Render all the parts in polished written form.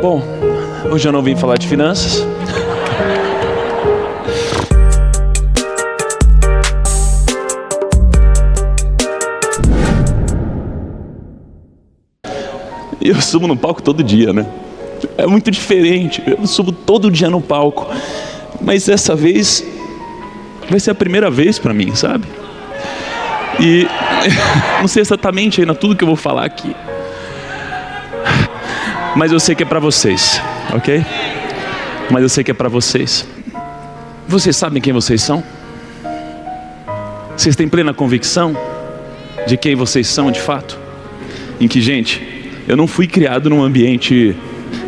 Bom, hoje eu não vim falar de finanças. Eu subo no palco todo dia, né? É muito diferente. Eu subo todo dia no palco. Mas dessa vez vai ser a primeira vez pra mim, sabe? E não sei exatamente ainda tudo que eu vou falar aqui. Mas eu sei que é pra vocês, ok? Mas eu sei que é pra vocês. Vocês sabem quem vocês são? Vocês têm plena convicção de quem vocês são de fato? Em que, gente, eu não fui criado num ambiente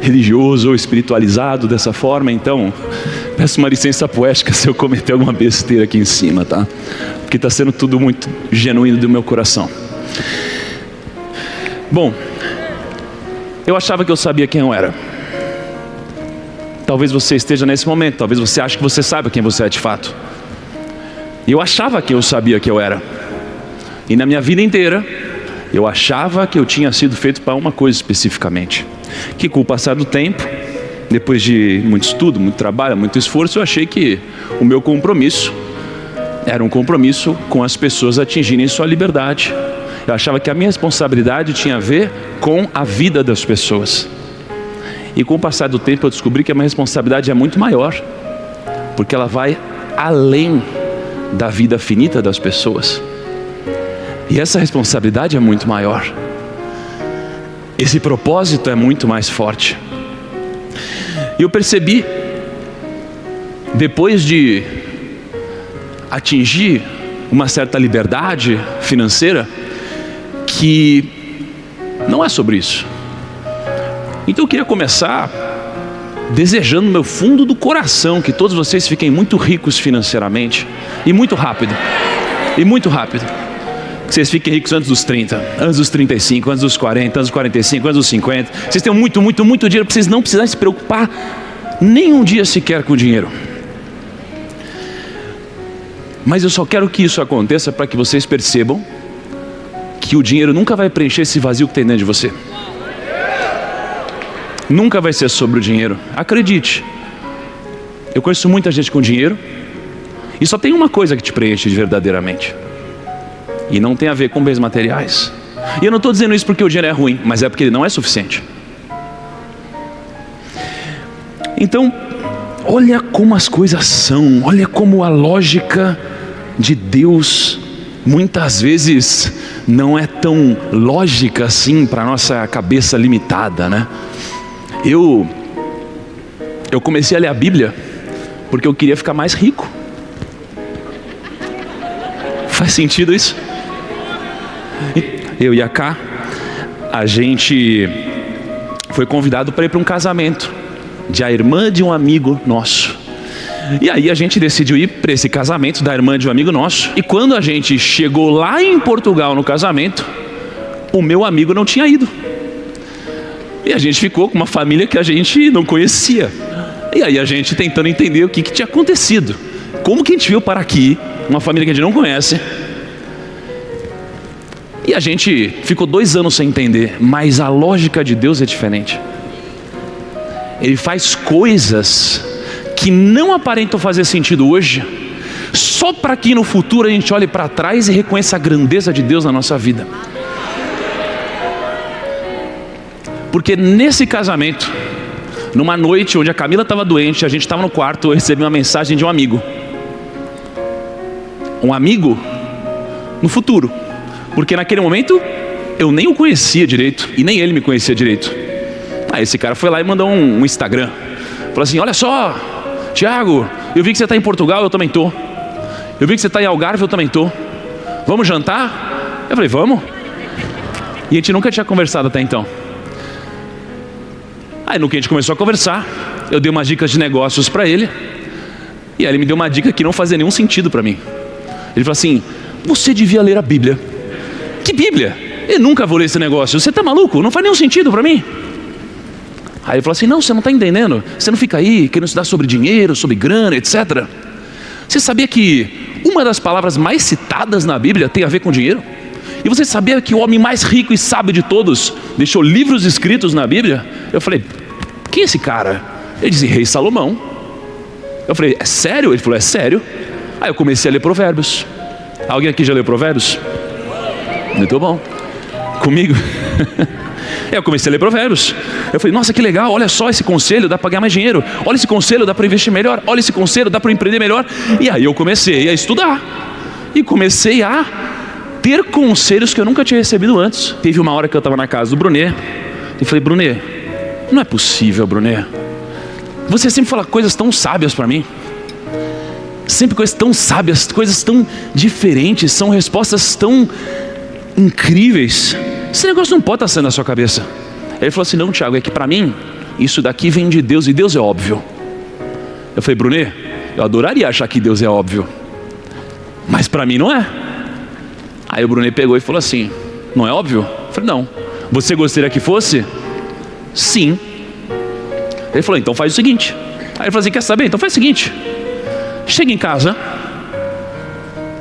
religioso ou espiritualizado dessa forma, então peço uma licença poética se eu cometer alguma besteira aqui em cima, tá? Porque está sendo tudo muito genuíno do meu coração. Bom, eu achava que eu sabia quem eu era. Talvez você esteja nesse momento, talvez você ache que você sabe quem você é de fato. Eu achava que eu sabia quem eu era. E na minha vida inteira, eu achava que eu tinha sido feito para uma coisa especificamente. Que com o passar do tempo, depois de muito estudo, muito trabalho, muito esforço, eu achei que o meu compromisso era um compromisso com as pessoas atingirem sua liberdade. Eu achava que a minha responsabilidade tinha a ver com a vida das pessoas. E com o passar do tempo eu descobri que a minha responsabilidade é muito maior, porque ela vai além da vida finita das pessoas. E essa responsabilidade é muito maior. Esse propósito é muito mais forte. E eu percebi, depois de atingir uma certa liberdade financeira, que não é sobre isso. Então eu queria começar desejando no meu fundo do coração que todos vocês fiquem muito ricos financeiramente e muito rápido. E muito rápido. Que vocês fiquem ricos antes dos 30, antes dos 35, antes dos 40, antes dos 45, antes dos 50. Vocês tenham muito dinheiro para vocês não precisarem se preocupar nem um dia sequer com o dinheiro. Mas eu só quero que isso aconteça para que vocês percebam que o dinheiro nunca vai preencher esse vazio que tem dentro de você. Nunca vai ser sobre o dinheiro. Acredite. Eu conheço muita gente com dinheiro e só tem uma coisa que te preenche verdadeiramente. E não tem a ver com bens materiais. E eu não estou dizendo isso porque o dinheiro é ruim, mas é porque ele não é suficiente. Então, olha como as coisas são. Olha como a lógica de Deus muitas vezes não é tão lógica assim para a nossa cabeça limitada, né? Eu comecei a ler a Bíblia porque eu queria ficar mais rico. Faz sentido isso? Eu e a Ká, a gente foi convidado para ir para um casamento de a irmã de um amigo nosso. E aí a gente decidiu ir para esse casamento da irmã de um amigo nosso. E quando a gente chegou lá em Portugal no casamento, o meu amigo não tinha ido. E a gente ficou com uma família que a gente não conhecia. E aí a gente tentando entender o que tinha acontecido. Como que a gente veio para aqui, uma família que a gente não conhece. E a gente ficou 2 anos sem entender, mas a lógica de Deus é diferente. Ele faz coisas que não aparentam fazer sentido hoje, só para que no futuro a gente olhe para trás e reconheça a grandeza de Deus na nossa vida. Porque nesse casamento, numa noite onde a Camila estava doente, a gente estava no quarto, eu recebi uma mensagem de um amigo. Um amigo no futuro. Porque naquele momento eu nem o conhecia direito e nem ele me conhecia direito. Aí esse cara foi lá e mandou um Instagram. Falou assim: olha só, Tiago, eu vi que você está em Portugal, eu também tô. Eu vi que você está em Algarve, eu também tô. Vamos jantar? Eu falei: vamos. E a gente nunca tinha conversado até então. Aí no que a gente começou a conversar, eu dei umas dicas de negócios para ele. E aí ele me deu uma dica que não fazia nenhum sentido para mim. Ele falou assim: você devia ler a Bíblia. Que Bíblia? Eu nunca vou ler esse negócio. Você tá maluco? Não faz nenhum sentido para mim. Aí ele falou assim: não, você não está entendendo. Você não fica aí querendo estudar sobre dinheiro, sobre grana, etc. Você sabia que uma das palavras mais citadas na Bíblia tem a ver com dinheiro? E você sabia que o homem mais rico e sábio de todos deixou livros escritos na Bíblia? Eu falei: quem é esse cara? Ele disse, Rei Salomão. Eu falei, é sério? Ele falou, é sério. Aí eu comecei a ler Provérbios. Alguém aqui já leu Provérbios? Muito bom. Comigo? Eu comecei a ler Provérbios. Eu falei, nossa, que legal, olha só esse conselho, dá para ganhar mais dinheiro. Olha esse conselho, dá para investir melhor. Olha esse conselho, dá para empreender melhor. E aí eu comecei a estudar. E comecei a ter conselhos que eu nunca tinha recebido antes. Teve uma hora que eu estava na casa do Brunet. E falei, Brunet, não é possível, Brunet. Você sempre fala coisas tão sábias para mim. Sempre coisas tão sábias, coisas tão diferentes, são respostas tão incríveis. Esse negócio não pode estar saindo da sua cabeça. Ele falou assim, não, Tiago, é que para mim, isso daqui vem de Deus e Deus é óbvio. Eu falei, Brunet, eu adoraria achar que Deus é óbvio, mas para mim não é. Aí o Brunet pegou e falou assim, não é óbvio? Eu falei, não. Você gostaria que fosse? Sim. Ele falou, então faz o seguinte. Aí ele falou assim, quer saber? Então faz o seguinte. Chega em casa,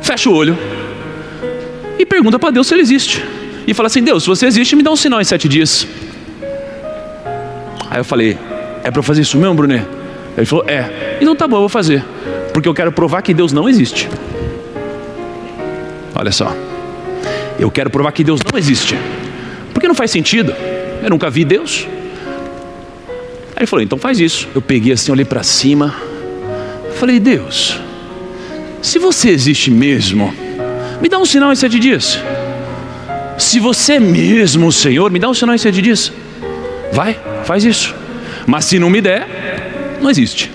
fecha o olho e pergunta para Deus se Ele existe. E fala assim, Deus, se você existe, me dá um sinal em 7 dias. Aí eu falei, é para eu fazer isso mesmo, Brunet? Ele falou, é. Então tá bom, eu vou fazer, porque eu quero provar que Deus não existe. Olha só, eu quero provar que Deus não existe, porque não faz sentido, eu nunca vi Deus. Aí ele falou, então faz isso. Eu peguei assim, olhei para cima, falei, Deus, se você existe mesmo, me dá um sinal em 7 dias. Se você é mesmo o Senhor, me dá um sinal em 7 dias. Vai, faz isso. Mas se não me der, não existe.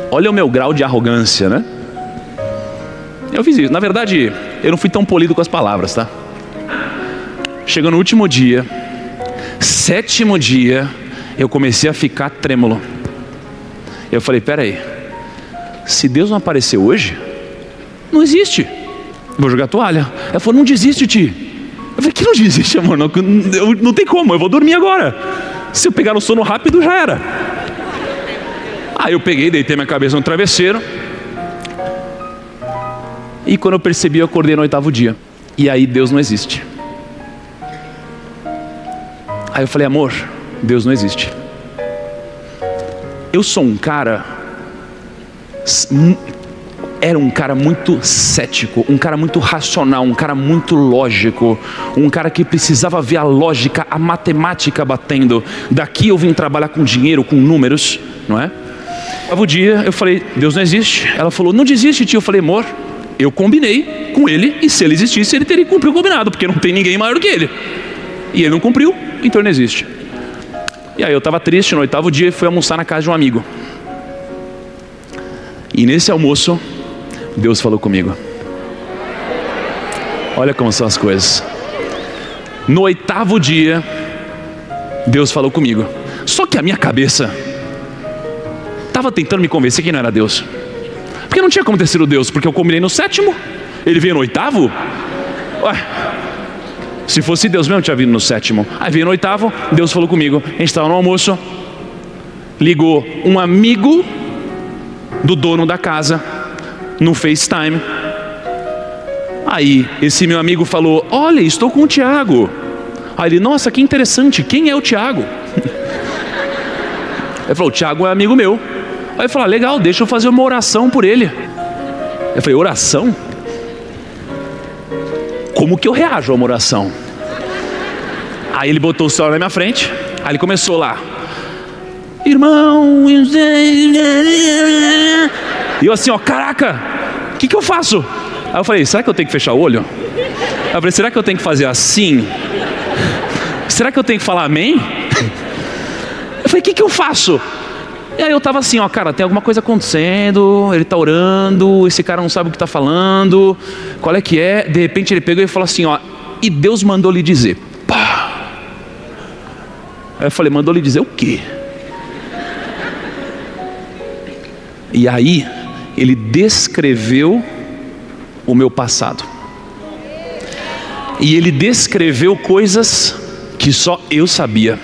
Olha o meu grau de arrogância, né? Eu fiz isso. Na verdade, eu não fui tão polido com as palavras, tá? Chegou no último dia, 7º dia, eu comecei a ficar trêmulo. Eu falei, peraí, se Deus não aparecer hoje, não existe. Vou jogar a toalha. Ela falou, não desiste, Ti. Eu falei, que não desiste, amor? Não tem como, eu vou dormir agora. Se eu pegar no sono rápido, já era. Aí eu peguei, deitei minha cabeça no travesseiro. E quando eu percebi, eu acordei no 8º dia. E aí Deus não existe. Aí eu falei, amor, Deus não existe. Eu sou um cara... Era um cara muito cético, um cara muito racional, um cara muito lógico, um cara que precisava ver a lógica, a matemática batendo. Daqui eu vim trabalhar com dinheiro, com números, não é? O dia eu falei, Deus não existe. Ela falou, não desiste, tio. Eu falei, amor, eu combinei com ele, e se ele existisse, ele teria que cumprir o combinado, porque não tem ninguém maior do que ele. E ele não cumpriu, então ele não existe. E aí eu estava triste no 8º dia e fui almoçar na casa de um amigo. E nesse almoço, Deus falou comigo. Olha como são as coisas. No 8º dia, Deus falou comigo. Só que a minha cabeça estava tentando me convencer que não era Deus, porque não tinha como ter sido Deus, porque eu combinei no 7º, ele veio no 8º. Ué, se fosse Deus mesmo, tinha vindo no 7º. Aí veio no 8º, Deus falou comigo. A gente estava no almoço, ligou um amigo do dono da casa no FaceTime. Aí esse meu amigo falou, olha, estou com o Tiago. Aí ele, nossa, que interessante, quem é o Tiago? Ele falou, o Tiago é amigo meu. Aí ele falou, legal, deixa eu fazer uma oração por ele. Eu falei, oração? Como que eu reajo a uma oração? Aí ele botou o celular na minha frente, aí ele começou lá, irmão, e eu assim, ó, caraca, o que eu faço? Aí eu falei, será que eu tenho que fechar o olho? Aí eu falei, será que eu tenho que fazer assim? Será que eu tenho que falar amém? Eu falei, o que eu faço? E aí eu tava assim, ó, cara, tem alguma coisa acontecendo, ele tá orando, esse cara não sabe o que tá falando, qual é que é? De repente ele pegou e falou assim, ó, e Deus mandou lhe dizer. Pá. Aí eu falei, mandou lhe dizer o quê? E aí ele descreveu o meu passado. E ele descreveu coisas que só eu sabia.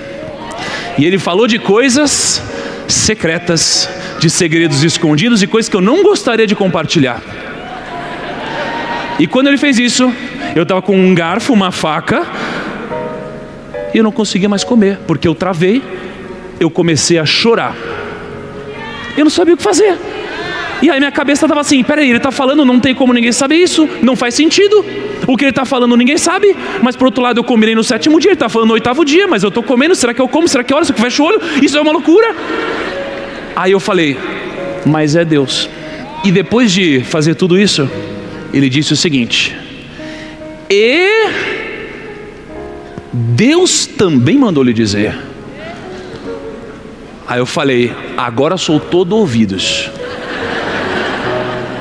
E ele falou de coisas secretas, de segredos escondidos, de coisas que eu não gostaria de compartilhar. E quando ele fez isso, eu estava com um garfo, uma faca, e eu não conseguia mais comer, porque eu travei eu comecei a chorar. Eu não sabia o que fazer. E aí minha cabeça estava assim, peraí, ele está falando, não tem como ninguém saber isso, não faz sentido. O que ele está falando ninguém sabe, mas por outro lado eu combinei no 7º dia, ele está falando no 8º dia, mas eu estou comendo, será que eu como, será que hora, será que eu fecho o olho? Isso é uma loucura. Aí eu falei, mas é Deus. E depois de fazer tudo isso, ele disse o seguinte, e Deus também mandou lhe dizer. Aí eu falei, agora sou todo ouvidos,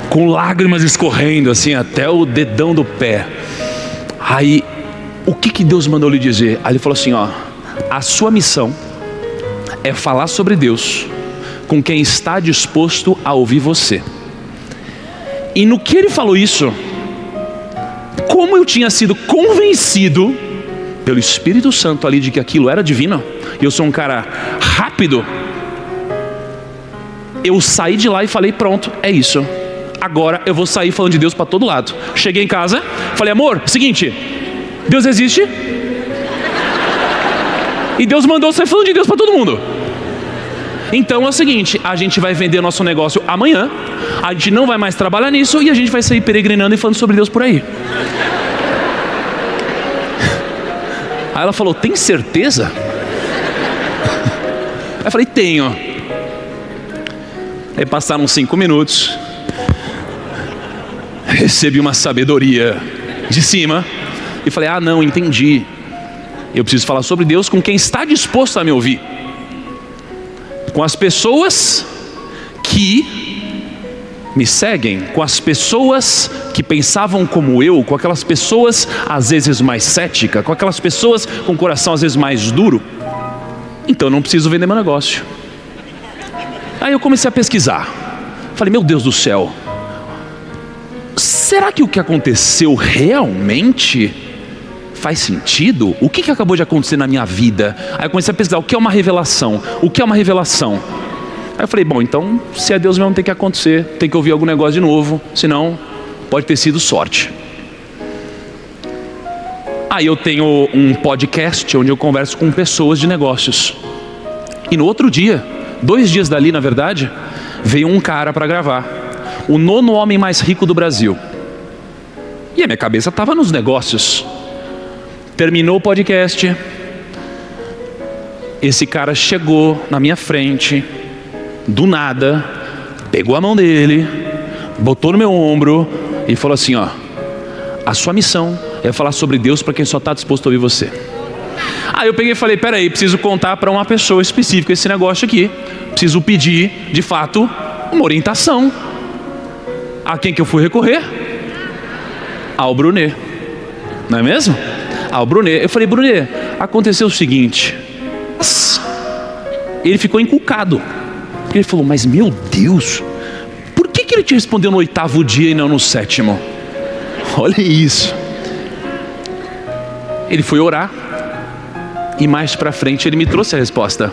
com lágrimas escorrendo assim até o dedão do pé. Aí, o que Deus mandou lhe dizer? Aí ele falou assim, ó, a sua missão é falar sobre Deus com quem está disposto a ouvir você. E no que ele falou isso, como eu tinha sido convencido pelo Espírito Santo ali de que aquilo era divino, e eu sou um cara rápido, eu saí de lá e falei, pronto, é isso. Agora eu vou sair falando de Deus para todo lado. Cheguei em casa, falei, amor, seguinte, Deus existe e Deus mandou você falando de Deus para todo mundo. Então é o seguinte, a gente vai vender nosso negócio amanhã, a gente não vai mais trabalhar nisso e a gente vai sair peregrinando e falando sobre Deus por aí. Aí ela falou, tem certeza? Aí eu falei, tenho. Aí passaram 5 minutos, recebi uma sabedoria de cima e falei, ah não, entendi. Eu preciso falar sobre Deus com quem está disposto a me ouvir. Com as pessoas que me seguem, com as pessoas que pensavam como eu, com aquelas pessoas às vezes mais céticas, com aquelas pessoas com o coração às vezes mais duro. Então eu não preciso vender meu negócio. Aí eu comecei a pesquisar. Falei, meu Deus do céu, será que o que aconteceu realmente faz sentido? O que acabou de acontecer na minha vida? Aí eu comecei a pesquisar, o que é uma revelação? O que é uma revelação? Aí eu falei, bom, então se é Deus mesmo tem que acontecer, tem que ouvir algum negócio de novo, senão pode ter sido sorte. Aí eu tenho um podcast onde eu converso com pessoas de negócios. E no outro dia, 2 dias dali na verdade, veio um cara para gravar, o 9º homem mais rico do Brasil. E a minha cabeça estava nos negócios. Terminou o podcast, esse cara chegou na minha frente, do nada, pegou a mão dele, botou no meu ombro e falou assim, ó, a sua missão é falar sobre Deus para quem só está disposto a ouvir você. Aí eu peguei e falei, peraí, preciso contar para uma pessoa específica esse negócio aqui, preciso pedir, de fato, uma orientação. A quem que eu fui recorrer? Ao Brunet, não é mesmo? Ao Brunet. Eu falei, Brunet, aconteceu o seguinte. Ele ficou encucado. Ele falou, mas meu Deus, por que ele te respondeu no 8º dia e não no 7º? Olha isso. Ele foi orar e mais pra frente ele me trouxe a resposta.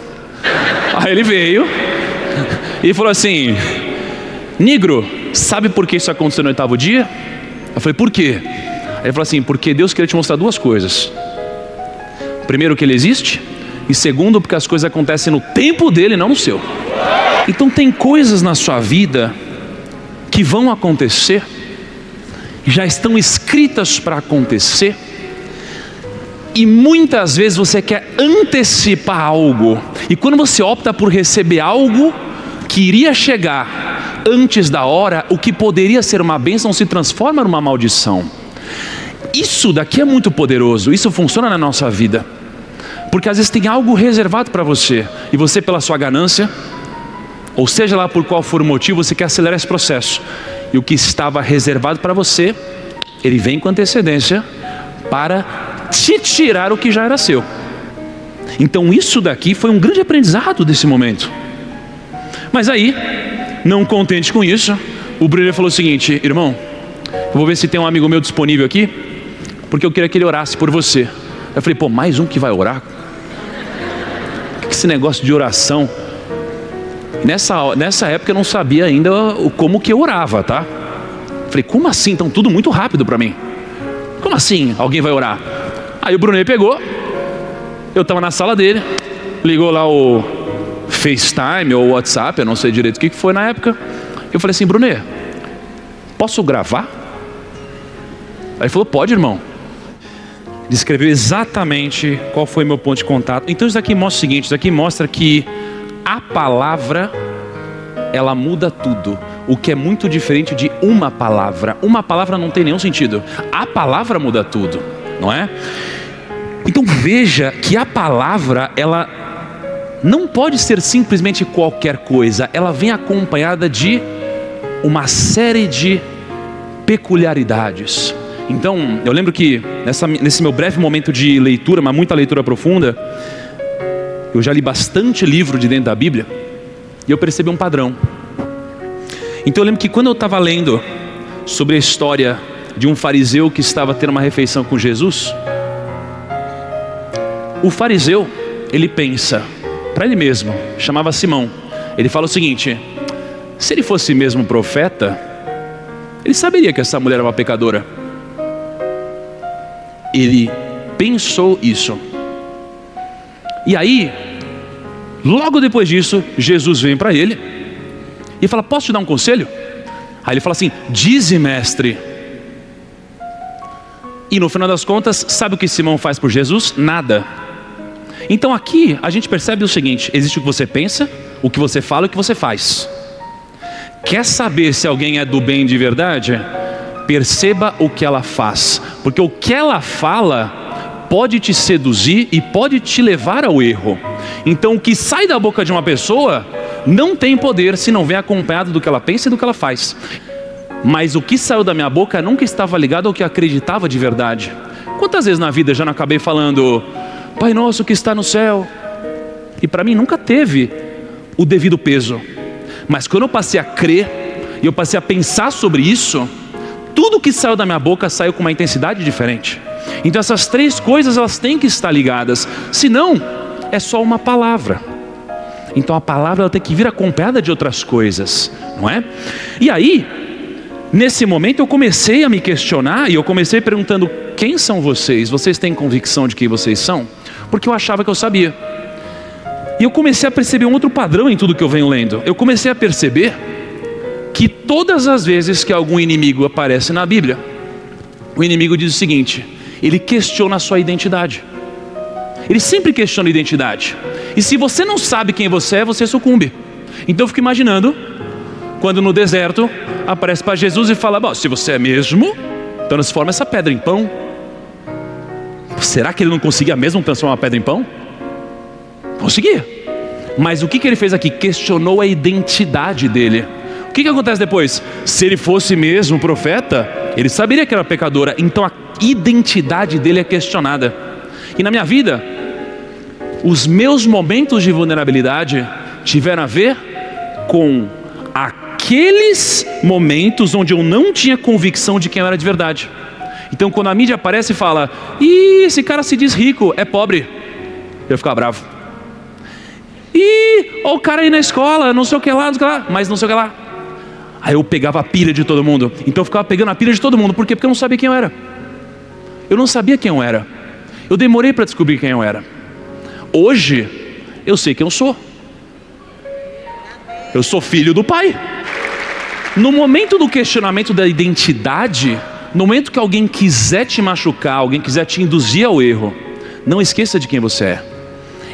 Aí ele veio e falou assim, Negro, sabe por que isso aconteceu no 8º dia? Eu falei, por quê? Aí ele falou assim, porque Deus queria te mostrar 2 coisas. Primeiro, que Ele existe, e segundo, porque as coisas acontecem no tempo dele, não no seu. Então tem coisas na sua vida que vão acontecer, já estão escritas para acontecer, e muitas vezes você quer antecipar algo, e quando você opta por receber algo que iria chegar antes da hora, o que poderia ser uma bênção se transforma numa maldição. Isso daqui é muito poderoso, isso funciona na nossa vida, porque às vezes tem algo reservado para você, e você pela sua ganância, ou seja lá por qual for o motivo, você quer acelerar esse processo, e o que estava reservado para você, ele vem com antecedência para te tirar o que já era seu. Então isso daqui foi um grande aprendizado desse momento. Mas aí, não contente com isso, o Bruno falou o seguinte, irmão, eu vou ver se tem um amigo meu disponível aqui, porque eu queria que ele orasse por você. Eu falei, pô, mais um que vai orar? O que é esse negócio de oração? Nessa época eu não sabia ainda como que eu orava, tá? Eu falei, como assim? Então tudo muito rápido para mim. Como assim alguém vai orar? Aí o Brunet pegou, eu estava na sala dele, ligou lá o FaceTime ou WhatsApp, eu não sei direito o que foi na época. Eu falei assim: Brunet, posso gravar? Aí ele falou: pode, irmão. Descreveu exatamente qual foi meu ponto de contato. Então isso aqui mostra o seguinte: isso aqui mostra que a palavra, ela muda tudo. O que é muito diferente de uma palavra. Uma palavra não tem nenhum sentido. A palavra muda tudo, não é? Então veja que a palavra, ela não pode ser simplesmente qualquer coisa. Ela vem acompanhada de uma série de peculiaridades. Então eu lembro que nesse meu breve momento de leitura, mas muita leitura profunda, eu já li bastante livro de dentro da Bíblia, e eu percebi um padrão. Então eu lembro que quando eu estava lendo sobre a história de um fariseu que estava tendo uma refeição com Jesus, o fariseu, ele pensa para ele mesmo, chamava Simão, ele fala o seguinte: se ele fosse mesmo profeta, ele saberia que essa mulher era uma pecadora. Ele pensou isso. E aí, logo depois disso, Jesus vem para ele e fala: posso te dar um conselho? Aí ele fala assim: dize, mestre. E no final das contas, sabe o que Simão faz por Jesus? Nada. Então aqui a gente percebe o seguinte: existe o que você pensa, o que você fala e o que você faz. Quer saber se alguém é do bem de verdade? Perceba o que ela faz, porque o que ela fala pode te seduzir e pode te levar ao erro. Então o que sai da boca de uma pessoa não tem poder se não vem acompanhado do que ela pensa e do que ela faz. Mas o que saiu da minha boca nunca estava ligado ao que acreditava de verdade. Quantas vezes na vida eu já não acabei falando: Pai nosso que está no céu, e para mim nunca teve o devido peso. Mas quando eu passei a crer e eu passei a pensar sobre isso, tudo que saiu da minha boca saiu com uma intensidade diferente. Então essas três coisas, elas têm que estar ligadas, senão é só uma palavra. Então a palavra, ela tem que vir acompanhada de outras coisas, não é? E aí, nesse momento eu comecei a me questionar, e eu comecei perguntando: quem são vocês? Vocês têm convicção de quem vocês são? Porque eu achava que eu sabia. E eu comecei a perceber um outro padrão em tudo que eu venho lendo. Eu comecei a perceber que todas as vezes que algum inimigo aparece na Bíblia, o inimigo diz o seguinte: ele questiona a sua identidade. Ele sempre questiona a identidade. E se você não sabe quem você é, você sucumbe. Então eu fico imaginando quando no deserto aparece para Jesus e fala: bom, se você é mesmo, transforma essa pedra em pão. Será que ele não conseguia mesmo transformar uma pedra em pão? Conseguia. Mas o que ele fez aqui? Questionou a identidade dele. O que acontece depois? Se ele fosse mesmo profeta, ele saberia que era pecadora. Então a identidade dele é questionada. E na minha vida, os meus momentos de vulnerabilidade tiveram a ver com aqueles momentos onde eu não tinha convicção de quem eu era de verdade. Então quando a mídia aparece e fala: ih, esse cara se diz rico, é pobre, eu ficava bravo. Ih, ó, o cara aí na escola, não sei o que lá, mas não sei o que lá. Aí eu pegava a pilha de todo mundo. Então eu ficava pegando a pilha de todo mundo. Por quê? Porque eu não sabia quem eu era. Eu não sabia quem eu era. Eu demorei para descobrir quem eu era. Hoje eu sei quem eu sou. Eu sou filho do Pai. No momento do questionamento da identidade, no momento que alguém quiser te machucar, alguém quiser te induzir ao erro, não esqueça de quem você é.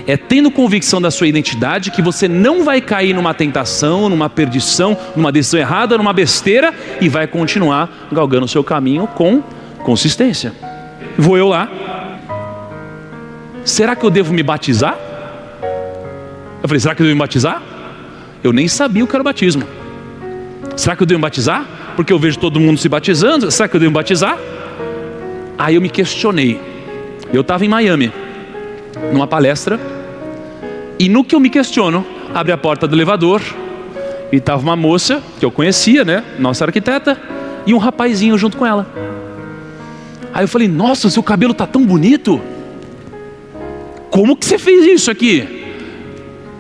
É tendo convicção da sua identidade que você não vai cair numa tentação, numa perdição, numa decisão errada, numa besteira, e vai continuar galgando o seu caminho com consistência. Vou eu lá. Será que eu devo me batizar? Eu falei: será que eu devo me batizar? Eu nem sabia o que era o batismo. Será que eu devo me batizar? Porque eu vejo todo mundo se batizando. Será que eu devo me batizar? Aí eu me questionei. Eu estava em Miami, numa palestra, e no que eu me questiono, abre a porta do elevador e estava uma moça que eu conhecia, né, nossa arquiteta, e um rapazinho junto com ela. Aí eu falei: nossa, seu cabelo tá tão bonito. Como que você fez isso aqui?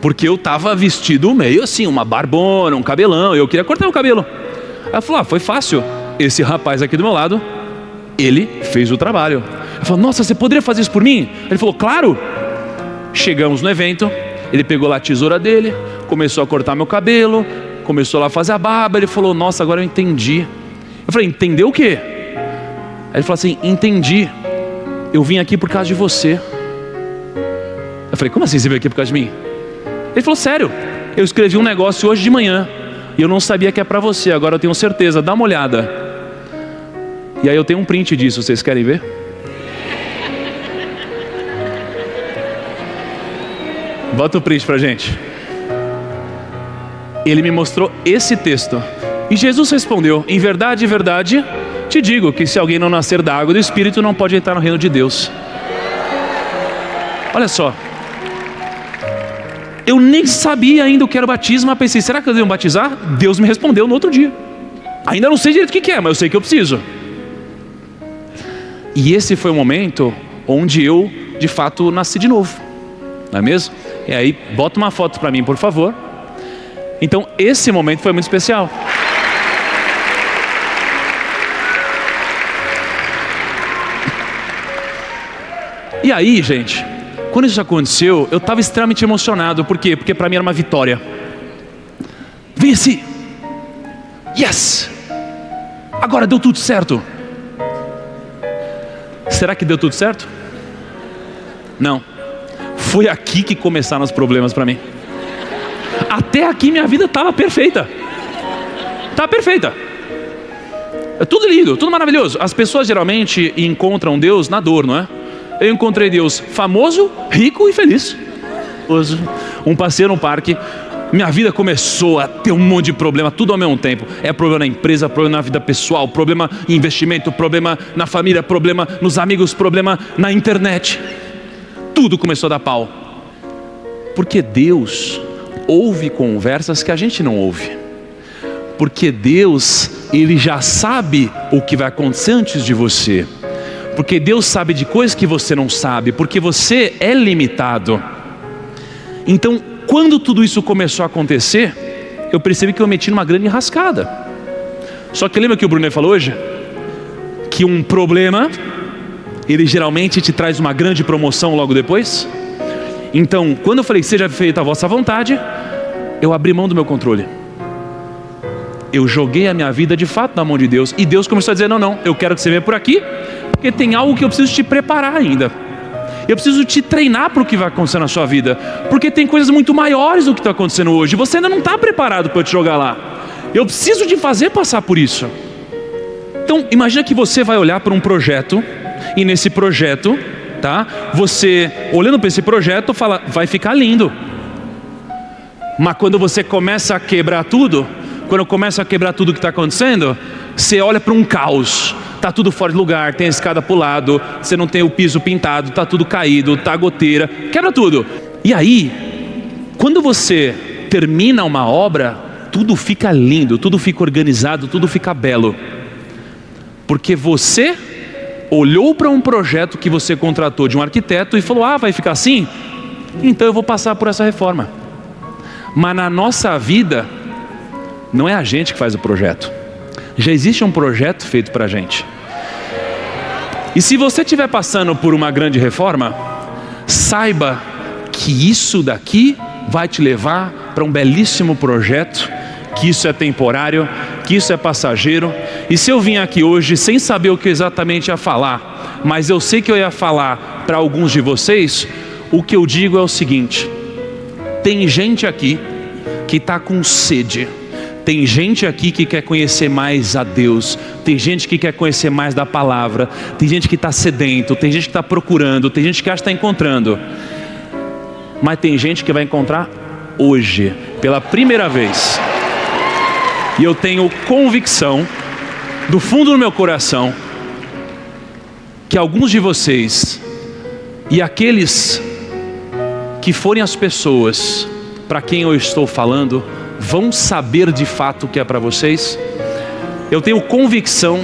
Porque eu estava vestido meio assim, uma barbona, um cabelão, eu queria cortar o cabelo. Aí ela falou: foi fácil, esse rapaz aqui do meu lado, ele fez o trabalho. Eu falei: nossa, você poderia fazer isso por mim? Ele falou: claro. Chegamos no evento, Ele pegou lá a tesoura dele, começou a cortar meu cabelo, começou lá a fazer a barba. Ele falou: nossa, agora eu entendi. Eu falei: entendeu o quê? Aí ele falou assim: entendi, eu vim aqui por causa de você. Eu falei: como assim você veio aqui por causa de mim? Ele falou: sério, eu escrevi um negócio hoje de manhã e eu não sabia que é para você, agora eu tenho certeza, dá uma olhada. E aí eu tenho um print disso, vocês querem ver? Bota o print pra gente. Ele me mostrou esse texto. E Jesus respondeu: em verdade, te digo que se alguém não nascer da água e do Espírito, não pode entrar no reino de Deus. Olha só. Eu nem sabia ainda o que era o batismo, mas pensei: será que eu devo batizar? Deus me respondeu no outro dia. Ainda não sei direito o que é, mas eu sei que eu preciso. E esse foi o momento onde eu, de fato, nasci de novo. Não é mesmo? E aí, bota uma foto para mim, por favor. Então, esse momento foi muito especial. E aí, gente, quando isso aconteceu, eu estava extremamente emocionado. Por quê? Porque para mim era uma vitória. Venci! Yes! Agora deu tudo certo. Será que deu tudo certo? Não. Foi aqui que começaram os problemas para mim. Até aqui minha vida estava perfeita. Estava perfeita. É tudo lindo, tudo maravilhoso. As pessoas geralmente encontram Deus na dor, não é? Eu encontrei Deus famoso, rico e feliz. Um passeio no parque. Minha vida começou a ter um monte de problema, tudo ao mesmo tempo. É problema na empresa, problema na vida pessoal, problema em investimento, problema na família, problema nos amigos, problema na internet. Tudo começou a dar pau. Porque Deus ouve conversas que a gente não ouve. Porque Deus, Ele já sabe o que vai acontecer antes de você. Porque Deus sabe de coisas que você não sabe. Porque você é limitado. Então, quando tudo isso começou a acontecer, eu percebi que eu meti numa grande enrascada. Só que lembra que o Bruno falou hoje? Que um problema, ele geralmente te traz uma grande promoção logo depois. Então, quando eu falei: seja feita a vossa vontade, eu abri mão do meu controle. Eu joguei a minha vida de fato na mão de Deus. E Deus começou a dizer: não, eu quero que você venha por aqui, porque tem algo que eu preciso te preparar ainda. Eu preciso te treinar para o que vai acontecer na sua vida. Porque tem coisas muito maiores do que está acontecendo hoje. Você ainda não está preparado para eu te jogar lá. Eu preciso te fazer passar por isso. Então, imagina que você vai olhar para um projeto. E nesse projeto, tá? Você, olhando para esse projeto, fala: vai ficar lindo. Mas quando você começa a quebrar tudo, quando começa a quebrar tudo que está acontecendo, você olha para um caos. Está tudo fora de lugar, tem a escada para o lado, você não tem o piso pintado, está tudo caído, está goteira, quebra tudo. E aí, quando você termina uma obra, tudo fica lindo, tudo fica organizado, tudo fica belo. Porque você olhou para um projeto que você contratou de um arquiteto e falou: vai ficar assim? Então eu vou passar por essa reforma. Mas na nossa vida, não é a gente que faz o projeto. Já existe um projeto feito para a gente. E se você estiver passando por uma grande reforma, saiba que isso daqui vai te levar para um belíssimo projeto, que isso é temporário, que isso é passageiro. E se eu vim aqui hoje sem saber o que exatamente ia falar, mas eu sei que eu ia falar para alguns de vocês, o que eu digo é o seguinte: tem gente aqui que está com sede. Tem gente aqui que quer conhecer mais a Deus. Tem gente que quer conhecer mais da palavra. Tem gente que está sedento. Tem gente que está procurando. Tem gente que acha que está encontrando. Mas tem gente que vai encontrar hoje, pela primeira vez. E eu tenho convicção, do fundo do meu coração, que alguns de vocês e aqueles que forem as pessoas para quem eu estou falando vão saber de fato o que é para vocês. Eu tenho convicção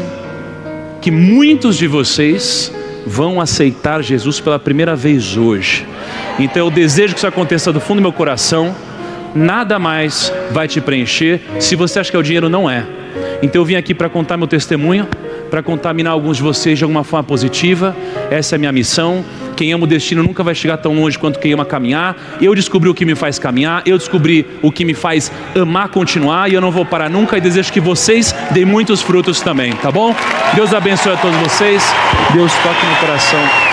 que muitos de vocês vão aceitar Jesus pela primeira vez hoje. Então eu desejo que isso aconteça do fundo do meu coração. Nada mais vai te preencher se você acha que é o dinheiro. Não é. Então eu vim aqui para contar meu testemunho, para contaminar alguns de vocês de alguma forma positiva. Essa é a minha missão. Quem ama o destino nunca vai chegar tão longe quanto quem ama caminhar. Eu descobri o que me faz caminhar, eu descobri o que me faz amar continuar, e eu não vou parar nunca, e desejo que vocês deem muitos frutos também, tá bom? Deus abençoe a todos vocês, Deus toque no coração